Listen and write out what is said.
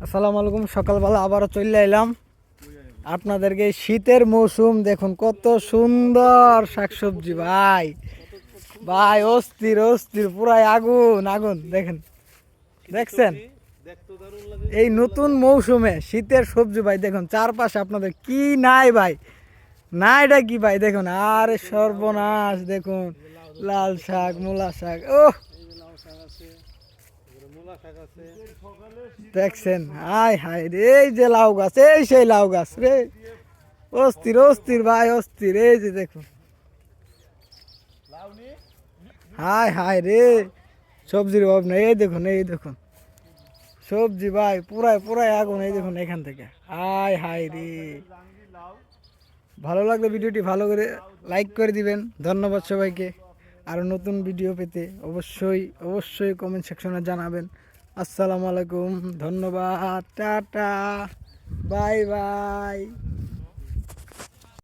আসসালামু আলাইকুম। সকালবেলা আবারও চলে এলাম আপনাদেরকে। শীতের মৌসুম দেখুন কত সুন্দর শাকসবজি ভাই ভাই, অস্থির অস্থির পুরাই আগুন আগুন। দেখেন, দেখছেন এই নতুন মৌসুমে শীতের সবজি ভাই, দেখুন চারপাশে আপনাদের কি নাই ভাই, না এটা কি ভাই, দেখুন আরে সর্বনাশ। দেখুন লাল শাক, মূলা শাক, ও দেখছেন, হাই হাই রে, এই যে লাউ গাছ, এই সেই লাউ গাছ রে, অস্থির অস্থির ভাই অস্থির। এই যে দেখুন, হাই হাই রে, সবজির অভাব নেই। এই দেখুন, এই দেখুন সবজি ভাই পুরাই পুরাই আগুন। এই দেখুন এখান থেকে, হাই হাই রে। ভালো লাগলে ভিডিওটি ভালো করে লাইক করে দিবেন। ধন্যবাদ সবাইকে। আরও নতুন ভিডিও পেতে অবশ্যই অবশ্যই কমেন্ট সেকশনে জানাবেন। আসসালামু আলাইকুম, ধন্যবাদ, টাটা, বাই বাই।